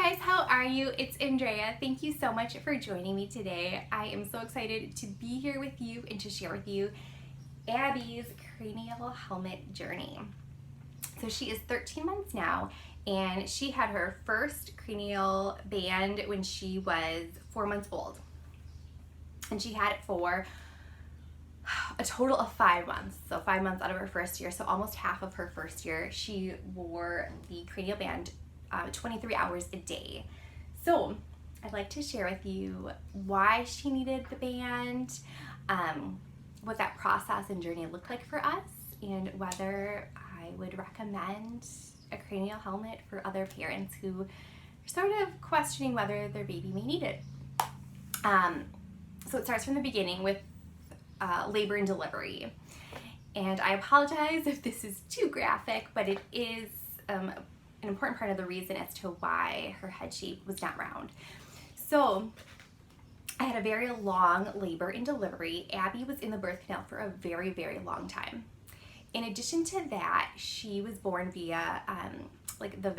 guys, how are you? It's Andrea. Thank you so much for joining me today. I am so excited to be here with you and to share with you Abby's cranial helmet journey. So she is 13 months now, and she had her first cranial band when she was 4 months old. And she had it for a total of 5 months. So 5 months out of her first year, so almost half of her first year, she wore the cranial band 23 hours a day. So I'd like to share with you why she needed the band, what that process and journey looked like for us, and whether I would recommend a cranial helmet for other parents who are sort of questioning whether their baby may need it. So it starts from the beginning with labor and delivery. And I apologize if this is too graphic, but it is an important part of the reason as to why her head shape was not round. So I had a very long labor and delivery. Abby was in the birth canal for a very, very long time. In addition to that, she was born via like the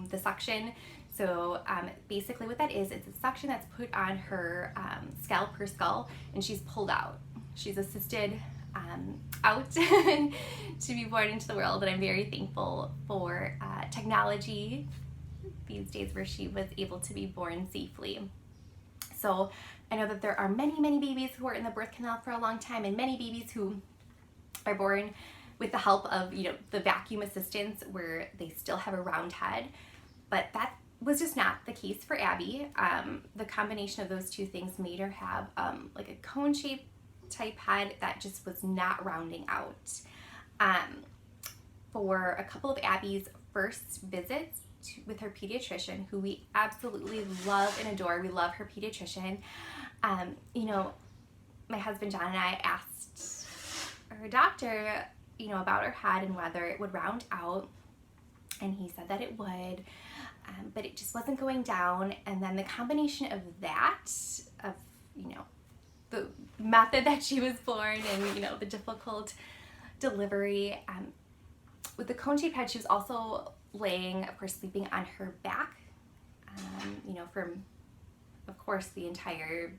the suction. So basically what that is, it's a suction that's put on her scalp, her skull, and she's pulled out. She's assisted out to be born into the world, and I'm very thankful for technology these days where she was able to be born safely. So I know that there are many, many babies who are in the birth canal for a long time, and many babies who are born with the help of, the vacuum assistance where they still have a round head, but that was just not the case for Abby. The combination of those two things made her have like a cone-shaped type head that just was not rounding out. For a couple of Abby's first visits with her pediatrician, who we absolutely love and adore, we love her pediatrician, my husband John and I asked her doctor, about her head and whether it would round out, and he said that it would, but it just wasn't going down. And then the combination of that, of the method that she was born and the difficult delivery, with the cone-shaped head, she was also laying, of course, sleeping on her back, from, of course, the entire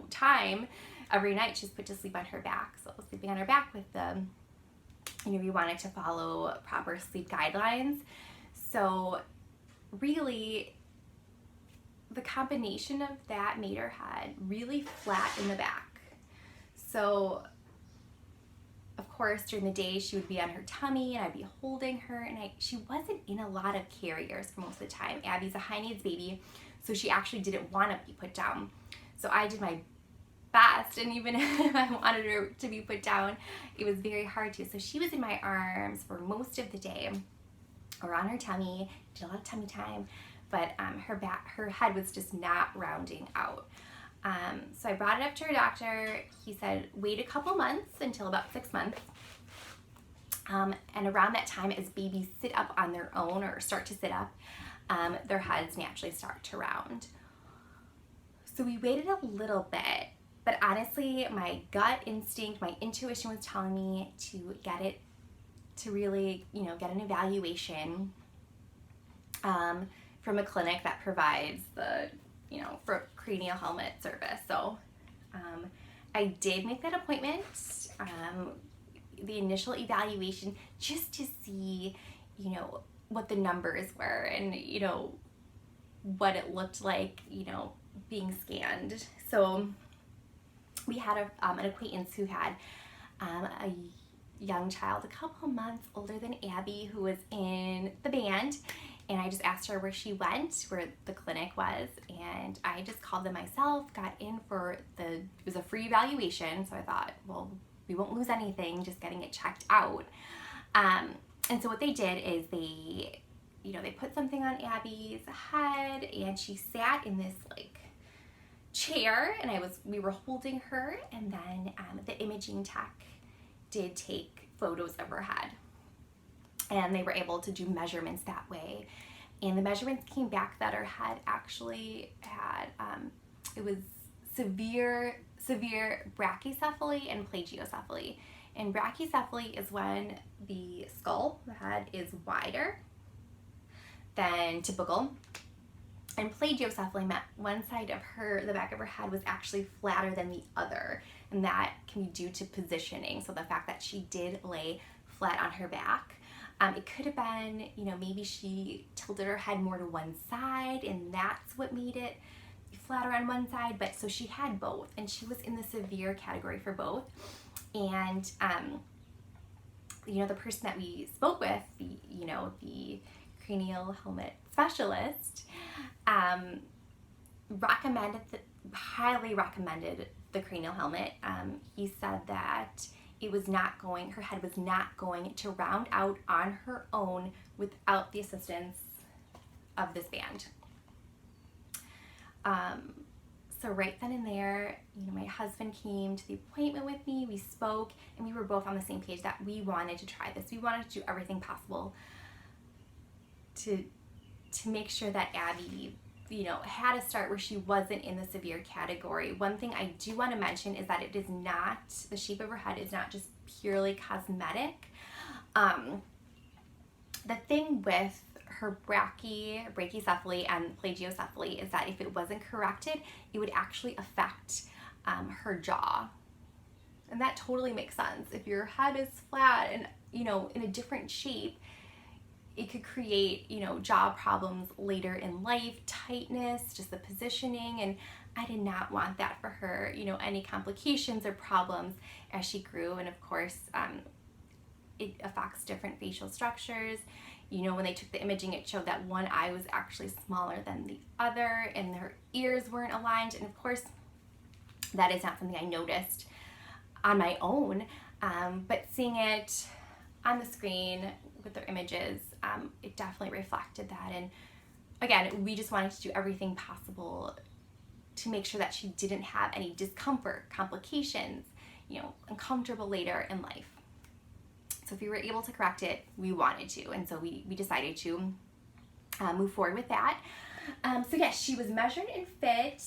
time. Every night she's put to sleep on her back. So sleeping on her back with the, we wanted to follow proper sleep guidelines. So really, the combination of that made her head really flat in the back. So of course, during the day she would be on her tummy and I'd be holding her, and she wasn't in a lot of carriers for most of the time. Abby's a high needs baby, so she actually didn't want to be put down. So I did my best, and even if I wanted her to be put down, it was very hard to. So she was in my arms for most of the day, or on her tummy, did a lot of tummy time, but her head was just not rounding out. So I brought it up to her doctor. He said, wait a couple months until about 6 months. And around that time, as babies sit up on their own or start to sit up, their heads naturally start to round. So we waited a little bit, but honestly, my gut instinct, my intuition was telling me to get it, to really, get an evaluation from a clinic that provides the, for cranial helmet service. So I did make that appointment, the initial evaluation, just to see, what the numbers were and, what it looked like, being scanned. So we had an acquaintance who had a young child, a couple months older than Abby, who was in the band, and I just asked her where she went, where the clinic was, and I just called them myself, got in for it was a free evaluation, so I thought, well, we won't lose anything just getting it checked out. And so what they did is they put something on Abby's head, and she sat in this chair, and we were holding her, and then the imaging tech did take photos of her head, and they were able to do measurements that way, and the measurements came back that her head actually had it was severe brachycephaly and plagiocephaly. And brachycephaly is when the skull, the head, is wider than typical. And plagiocephaly meant one side of the back of her head was actually flatter than the other. And that can be due to positioning. So the fact that she did lay flat on her back. It could have been, maybe she tilted her head more to one side and that's what made it flatter on one side. But so she had both, and she was in the severe category for both. And, the person that we spoke with, the cranial helmet specialist, highly recommended the cranial helmet. He said that her head was not going to round out on her own without the assistance of this band. So right then and there, my husband came to the appointment with me, we spoke, and we were both on the same page that we wanted to try this. We wanted to do everything possible to make sure that Abby, had a start where she wasn't in the severe category. One thing I do want to mention is that the shape of her head is not just purely cosmetic. The thing with her brachycephaly and plagiocephaly is that if it wasn't corrected, it would actually affect her jaw. And that totally makes sense. If your head is flat and, in a different shape, it could create, jaw problems later in life, tightness, just the positioning. And I did not want that for her, any complications or problems as she grew. And of course, it affects different facial structures. When they took the imaging, it showed that one eye was actually smaller than the other and her ears weren't aligned. And of course, that is not something I noticed on my own, but seeing it on the screen with their images, it definitely reflected that. And again, we just wanted to do everything possible to make sure that she didn't have any discomfort, complications, uncomfortable later in life. So if we were able to correct it, we wanted to. And so we decided to move forward with that. So yes, she was measured and fit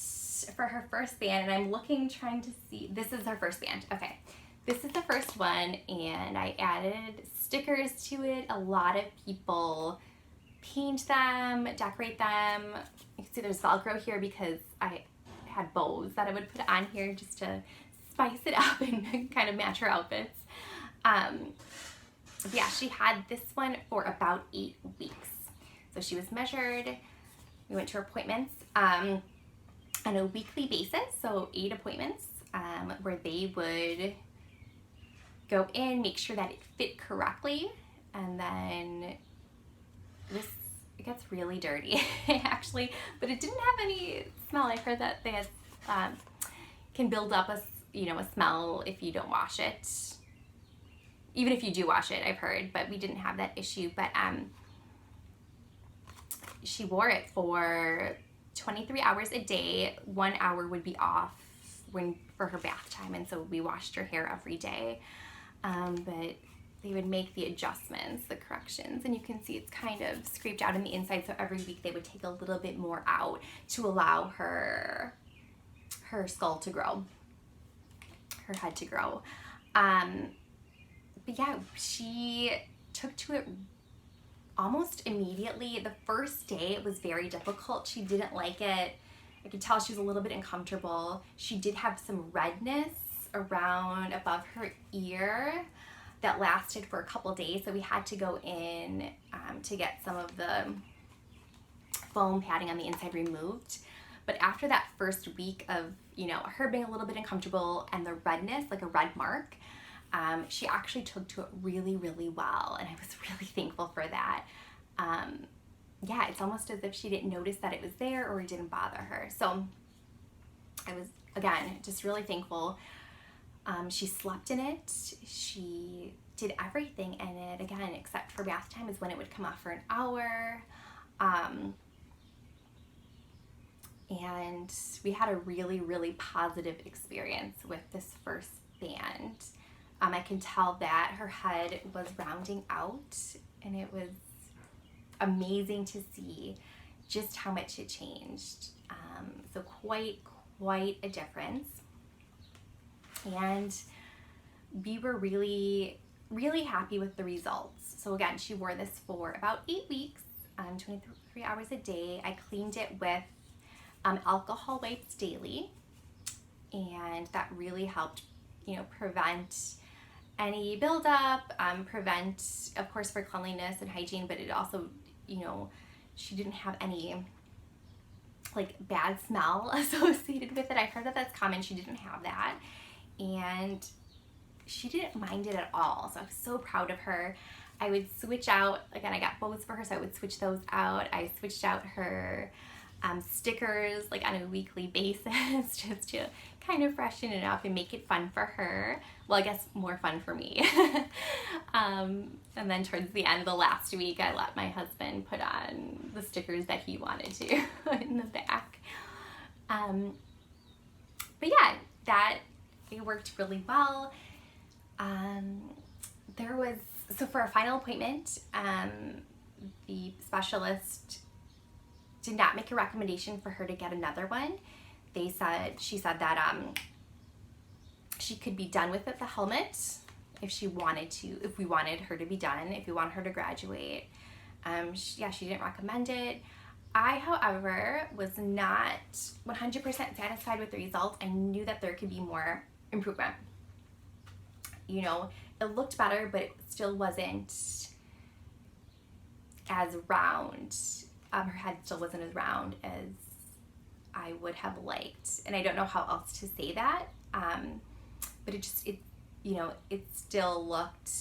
for her first band, and I'm trying to see, this is her first band. Okay, this is the first one, and I added stickers to it. A lot of people paint them, decorate them. You can see there's Velcro here because I had bows that I would put on here just to spice it up and kind of match her outfits. Yeah, she had this one for about 8 weeks. So she was measured. We went to her appointments on a weekly basis, so 8 appointments where they would go in, make sure that it fit correctly, and then it gets really dirty actually, but it didn't have any smell. I've heard that they can build up a smell if you don't wash it. Even if you do wash it, I've heard, but we didn't have that issue. But she wore it for 23 hours a day. 1 hour would be off for her bath time, and so we washed her hair every day. But they would make the adjustments, the corrections, and you can see it's kind of scraped out on the inside, so every week they would take a little bit more out to allow her skull to grow, her head to grow. But yeah, she took to it almost immediately. The first day it was very difficult. She didn't like it. I could tell she was a little bit uncomfortable. She did have some redness above her ear that lasted for a couple days, so we had to go in to get some of the foam padding on the inside removed. But after that first week of her being a little bit uncomfortable and the redness, like a red mark, she actually took to it really, really well, and I was really thankful for that. Yeah, it's almost as if she didn't notice that it was there or it didn't bother her. So I was, again, just really thankful. She slept in it. She did everything in it, again, except for bath time is when it would come off for an hour. And we had a really, really positive experience with this first band. I can tell that her head was rounding out, and it was amazing to see just how much it changed. So quite a difference. And we were really, really happy with the results. So again, she wore this for about 8 weeks. 23 hours a day. I cleaned it with alcohol wipes daily, and that really helped, prevent any buildup, prevent, of course, for cleanliness and hygiene, but it also, she didn't have any like bad smell associated with it. I've heard that that's common. She didn't have that, and she didn't mind it at all. So I was so proud of her. I would switch out, again, I got bows for her, so I would switch those out. I switched out her stickers like on a weekly basis just to kind of freshen it up and make it fun for her. Well, I guess more fun for me. And then towards the end of the last week, I let my husband put on the stickers that he wanted to in the back. But yeah, it worked really well. So for our final appointment, the specialist did not make a recommendation for her to get another one. She said that she could be done with the helmet if we wanted her to be done, if we wanted her to graduate. She didn't recommend it. I, however, was not 100% satisfied with the results. I knew that there could be more improvement. It looked better, but it still wasn't as round. Her head still wasn't as round as I would have liked. And I don't know how else to say that. But it still looked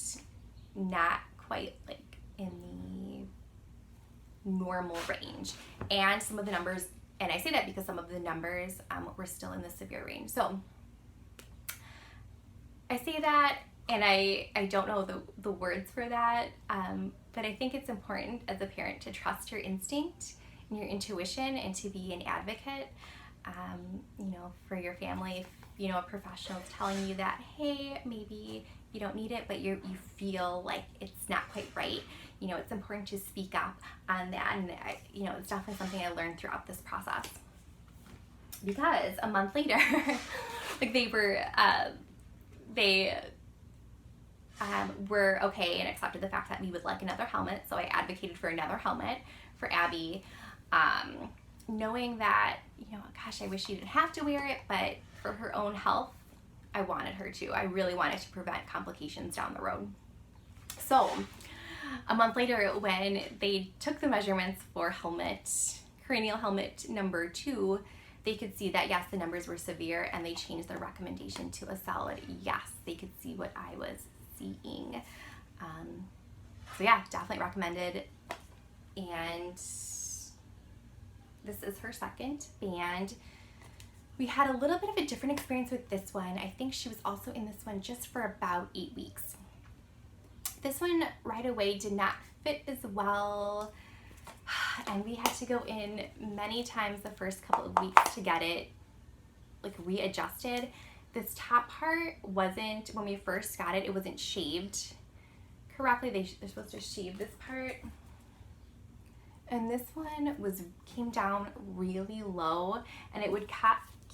not quite like in the normal range. And some of the numbers, and I say that because some of the numbers were still in the severe range. So I say that, and I don't know the words for that, but I think it's important as a parent to trust your instinct and your intuition and to be an advocate, for your family. If, a professional is telling you that, hey, maybe you don't need it, but you feel like it's not quite right, it's important to speak up on that. And, it's definitely something I learned throughout this process. Because a month later, like they were okay and accepted the fact that we would like another helmet. So I advocated for another helmet for Abby, knowing that, I wish she didn't have to wear it, but for her own health, I wanted her to. I really wanted to prevent complications down the road. So a month later, when they took the measurements for cranial helmet number 2, they could see that, yes, the numbers were severe, and they changed their recommendation to a solid yes. They could see what I was seeing. So yeah, definitely recommended. And this is her second band. We had a little bit of a different experience with this one. I think she was also in this one just for about 8 weeks. This one right away did not fit as well, and we had to go in many times the first couple of weeks to get it like readjusted. This top part wasn't, when we first got it, it wasn't shaved correctly. They're supposed to shave this part. And this one came down really low, and it would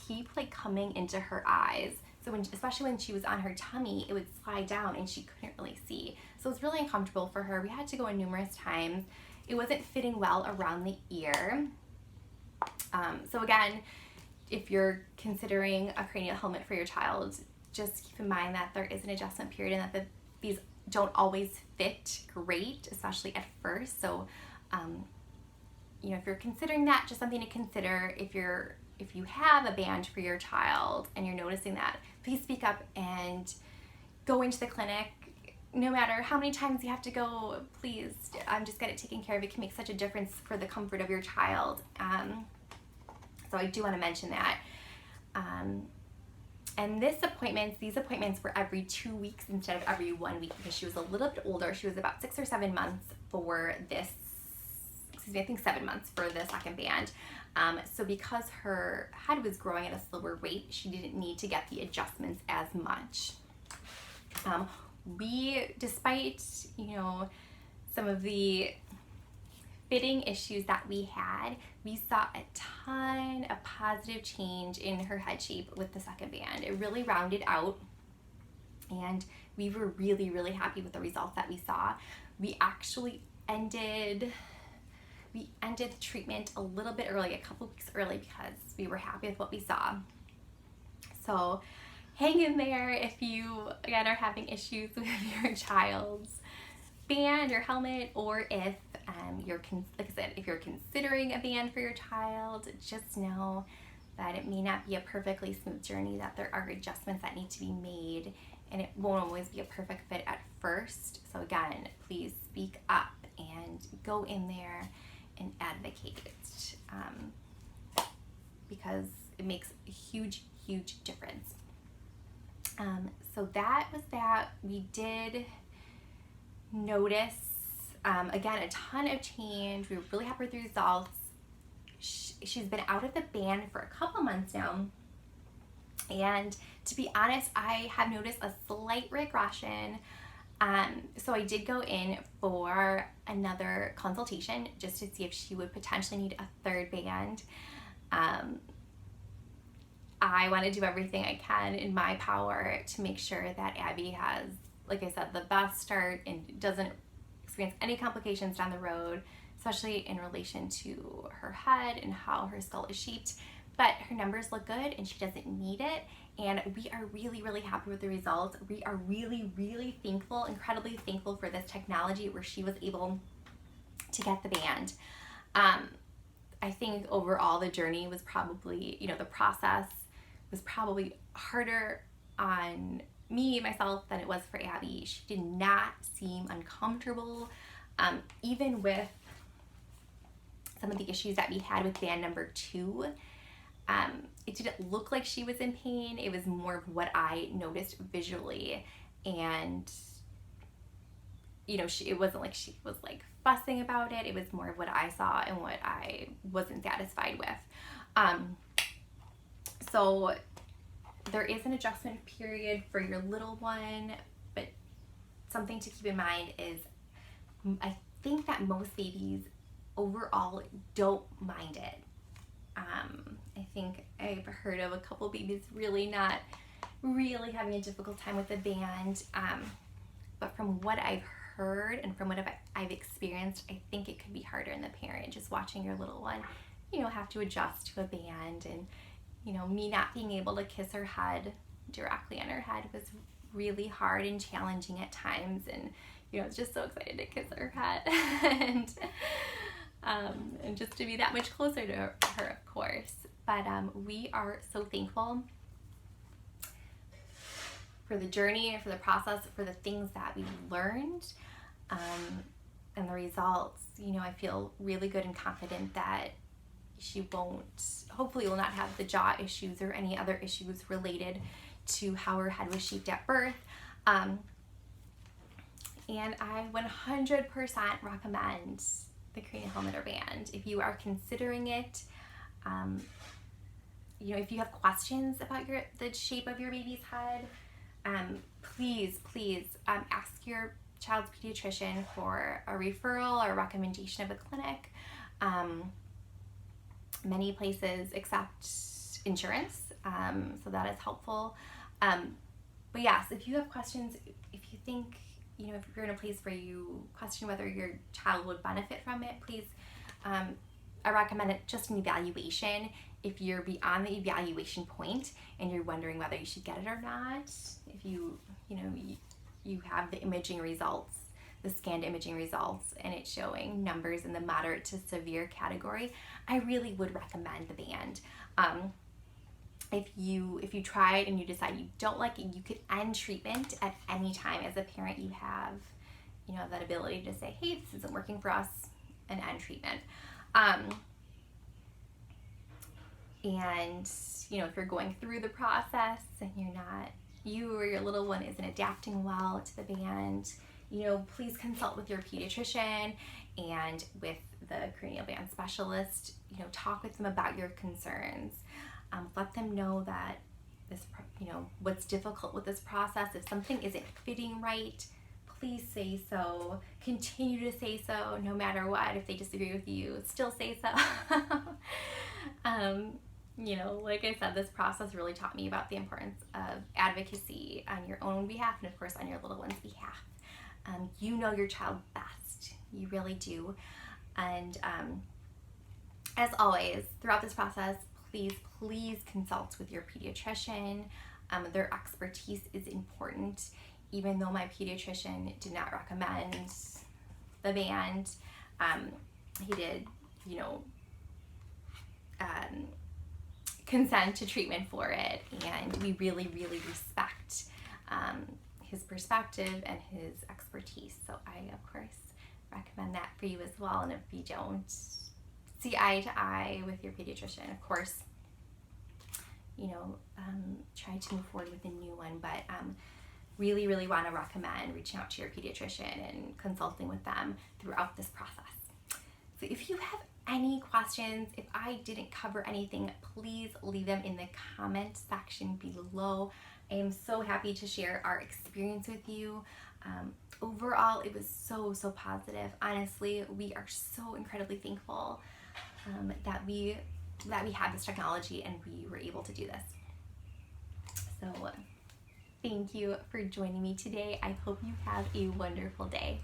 keep like coming into her eyes. So especially when she was on her tummy, it would slide down and she couldn't really see. So it was really uncomfortable for her. We had to go in numerous times. It wasn't fitting well around the ear. So again, if you're considering a cranial helmet for your child, just keep in mind that there is an adjustment period and that these don't always fit great, especially at first. So, if you're considering that, just something to consider. If you have a band for your child and you're noticing that, please speak up and go into the clinic. No matter how many times you have to go, please just get it taken care of. It can make such a difference for the comfort of your child. So I do want to mention that. And these appointments were every 2 weeks instead of every 1 week because she was a little bit older. She was about 6 or 7 months for this, I think 7 months for the second band. So because her head was growing at a slower rate, she didn't need to get the adjustments as much. Despite, some of the fitting issues that we had, we saw a ton of positive change in her head shape with the second band. It really rounded out, and we were really, really happy with the results that we saw. We actually ended we ended the treatment a little bit early, a couple weeks early, because we were happy with what we saw. So hang in there if you, again, are having issues with your child's band or helmet, or if like I said, if you're considering a band for your child, just know that it may not be a perfectly smooth journey, that there are adjustments that need to be made, and it won't always be a perfect fit at first. So again, please speak up and go in there and advocate, because it makes a huge, huge difference. So that was that. We did notice, again, a ton of change. We were really happy with the results. She's been out of the band for a couple months now, and to be honest, I have noticed a slight regression. So I did go in for another consultation just to see if she would potentially need a third band. I want to do everything I can in my power to make sure that Abby has, like I said, the best start and doesn't experience any complications down the road, especially in relation to her head and how her skull is shaped. But her numbers look good and she doesn't need it. And we are really, really happy with the results. We are really, really thankful, incredibly thankful for this technology where she was able to get the band. I think overall the journey was probably, the process was probably harder on me, myself, than it was for Abby. She did not seem uncomfortable, even with some of the issues that we had with band number 2. It didn't look like she was in pain. It was more of what I noticed visually, and it wasn't like she was like fussing about it. It was more of what I saw and what I wasn't satisfied with. So there is an adjustment period for your little one, but something to keep in mind is I think that most babies overall don't mind it. I think I've heard of a couple babies really having a difficult time with the band, but from what I've heard and from what I've experienced, I think it could be harder in the parent, just watching your little one, have to adjust to a band. And me not being able to kiss her head directly on her head was really hard and challenging at times, and I was just so excited to kiss her head and just to be that much closer to her, of course. But we are so thankful for the journey and for the process, for the things that we learned, and the results. I feel really good and confident that she hopefully will not have the jaw issues or any other issues related to how her head was shaped at birth. And I 100% recommend the cranial helmet or band. If you are considering it, if you have questions about the shape of your baby's head, please ask your child's pediatrician for a referral or a recommendation of a clinic. Many places accept insurance, so that is helpful. But yes, if you have questions, if you think, if you're in a place where you question whether your child would benefit from it, please, I recommend it just an evaluation. If you're beyond the evaluation point and you're wondering whether you should get it or not, if you have the imaging results, the scanned imaging results, and it's showing numbers in the moderate to severe category, I really would recommend the band. If you try it and you decide you don't like it, you could end treatment at any time. As a parent, you have that ability to say, hey, this isn't working for us, and end treatment. And if you're going through the process and you or your little one isn't adapting well to the band, please consult with your pediatrician and with the cranial band specialist. Talk with them about your concerns. Let them know that this, what's difficult with this process. If something isn't fitting right, please say so. Continue to say so, no matter what. If they disagree with you, still say so. Like I said, this process really taught me about the importance of advocacy on your own behalf and, of course, on your little one's behalf. You know your child best. You really do. And as always, throughout this process, please consult with your pediatrician. Their expertise is important. Even though my pediatrician did not recommend the band, he did, consent to treatment for it, and we really respect his perspective and his expertise. So I, of course, recommend that for you as well. And if you don't see eye to eye with your pediatrician, of course, try to move forward with a new one. But really want to recommend reaching out to your pediatrician and consulting with them throughout this process. So if you have any questions, if I didn't cover anything, please leave them in the comment section below. I am so happy to share our experience with you. Overall, it was so positive. Honestly, we are so incredibly thankful that we have this technology and we were able to do this. So thank you for joining me today. I hope you have a wonderful day.